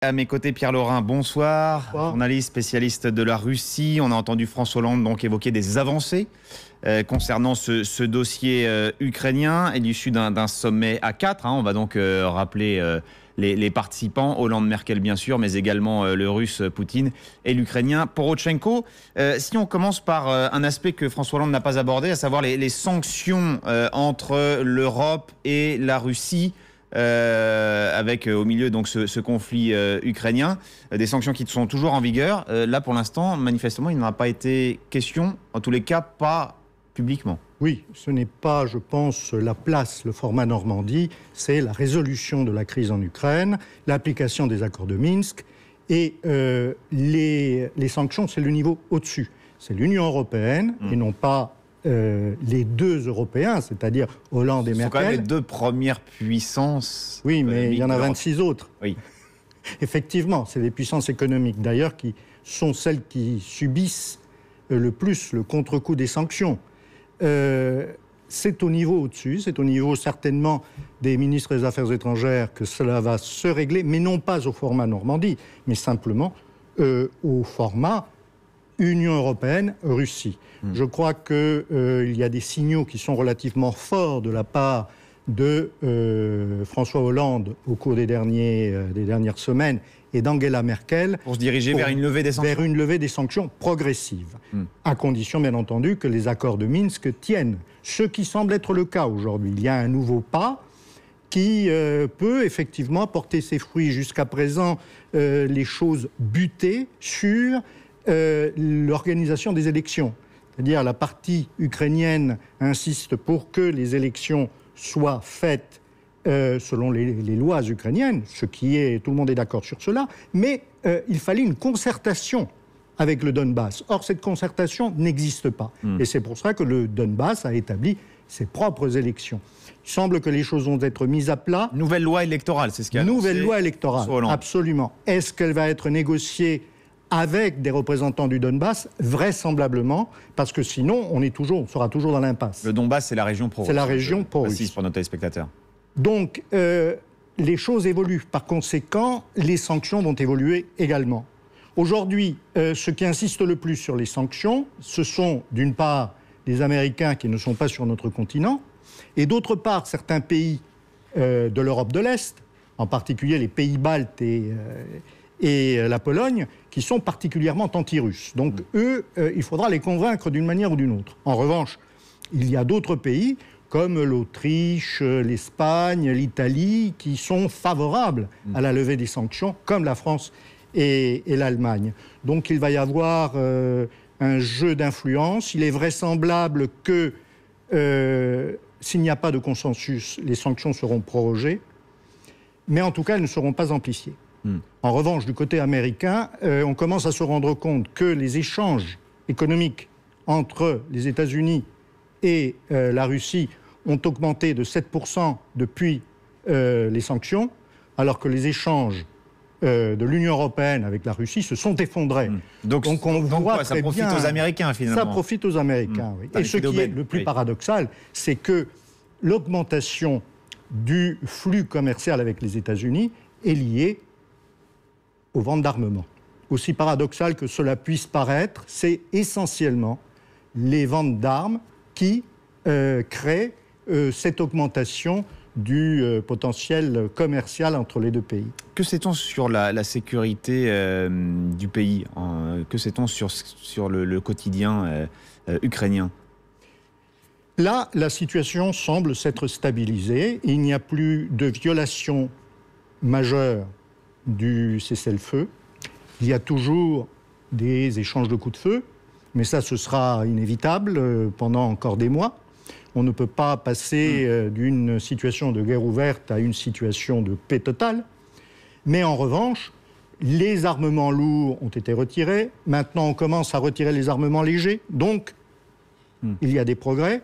À mes côtés, Pierre Laurin, bonsoir. Journaliste spécialiste de la Russie. On a entendu François Hollande donc évoquer des avancées concernant ce dossier ukrainien et l'issue d'un sommet à 4. On va donc rappeler les participants, Hollande, Merkel bien sûr, mais également le Russe Poutine et l'Ukrainien Porochenko. Si on commence par un aspect que François Hollande n'a pas abordé, à savoir les sanctions entre l'Europe et la Russie, avec au milieu donc ce conflit ukrainien, des sanctions qui sont toujours en vigueur. Là, pour l'instant, manifestement, il n'en a pas été question, en tous les cas, pas publiquement. Oui, ce n'est pas, je pense, la place, le format Normandie, c'est la résolution de la crise en Ukraine, l'application des accords de Minsk, et les sanctions, c'est le niveau au-dessus. C'est l'Union européenne, et non pas les deux Européens, c'est-à-dire Hollande et Merkel. Ce sont quand même les deux premières puissances. Oui, mais il y en a 26 autres. Oui. Effectivement, c'est les puissances économiques, d'ailleurs, qui sont celles qui subissent le plus le contre-coup des sanctions. C'est au niveau au-dessus, c'est au niveau certainement des ministres des Affaires étrangères que cela va se régler, mais non pas au format Normandie, mais simplement au format Union européenne-Russie. Je crois qu'il y a des signaux qui sont relativement forts de la part de François Hollande au cours des dernières semaines et d'Angela Merkel pour se diriger vers une levée des sanctions. Vers une levée des sanctions progressive, à condition bien entendu que les accords de Minsk tiennent. Ce qui semble être le cas aujourd'hui. Il y a un nouveau pas qui peut effectivement porter ses fruits. Jusqu'à présent, les choses butaient sur l'organisation des élections. C'est-à-dire la partie ukrainienne insiste pour que les élections soient faites selon les lois ukrainiennes, ce qui est, tout le monde est d'accord sur cela, mais il fallait une concertation avec le Donbass. Or, cette concertation n'existe pas. Et c'est pour ça que le Donbass a établi ses propres élections. Il semble que les choses vont être mises à plat. Nouvelle loi électorale, c'est ce qu'il y a. Nouvelle loi électorale, absolument. Est-ce qu'elle va être négociée avec des représentants du Donbass? Vraisemblablement, parce que sinon, on sera toujours dans l'impasse. Le Donbass, c'est la région pro-russe. C'est la région pro-russe. Pour nos téléspectateurs. Donc, les choses évoluent. Par conséquent, les sanctions vont évoluer également. Aujourd'hui, ce qui insiste le plus sur les sanctions, ce sont, d'une part, les Américains qui ne sont pas sur notre continent, et d'autre part, certains pays de l'Europe de l'Est, en particulier les pays baltes et la Pologne, qui sont particulièrement anti-russes. Donc, eux, il faudra les convaincre d'une manière ou d'une autre. En revanche, il y a d'autres pays, comme l'Autriche, l'Espagne, l'Italie, qui sont favorables à la levée des sanctions, comme la France et l'Allemagne. Donc, il va y avoir un jeu d'influence. Il est vraisemblable que, s'il n'y a pas de consensus, les sanctions seront prorogées, mais en tout cas, elles ne seront pas amplifiées. En revanche, du côté américain, on commence à se rendre compte que les échanges économiques entre les États-Unis et la Russie ont augmenté de 7% depuis les sanctions, alors que les échanges de l'Union européenne avec la Russie se sont effondrés. Donc on voit ça profite aux Américains, finalement. Ça profite aux Américains, oui. Et ce qui est le plus paradoxal, c'est que l'augmentation du flux commercial avec les États-Unis est liée aux ventes d'armement. Aussi paradoxal que cela puisse paraître, c'est essentiellement les ventes d'armes qui créent cette augmentation du potentiel commercial entre les deux pays. Que sait-on sur la sécurité du pays? Que sait-on sur le quotidien ukrainien? Là, la situation semble s'être stabilisée. Il n'y a plus de violation majeure du cessez-le-feu. Il y a toujours des échanges de coups de feu, mais ça, ce sera inévitable pendant encore des mois. On ne peut pas passer d'une situation de guerre ouverte à une situation de paix totale. Mais en revanche, les armements lourds ont été retirés. Maintenant, on commence à retirer les armements légers. Donc, il y a des progrès.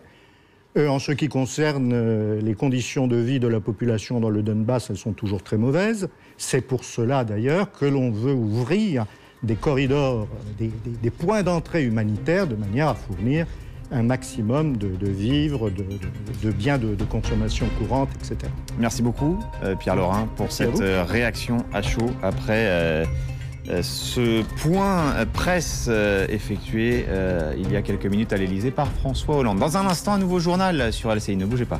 En ce qui concerne les conditions de vie de la population dans le Donbass, elles sont toujours très mauvaises. C'est pour cela, d'ailleurs, que l'on veut ouvrir des corridors, des points d'entrée humanitaires de manière à fournir un maximum de vivres, de biens de consommation courante, etc. Merci beaucoup, Pierre Laurin, pour cette réaction à chaud après ce point presse effectué il y a quelques minutes à l'Élysée par François Hollande. Dans un instant, un nouveau journal sur LCI. Ne bougez pas.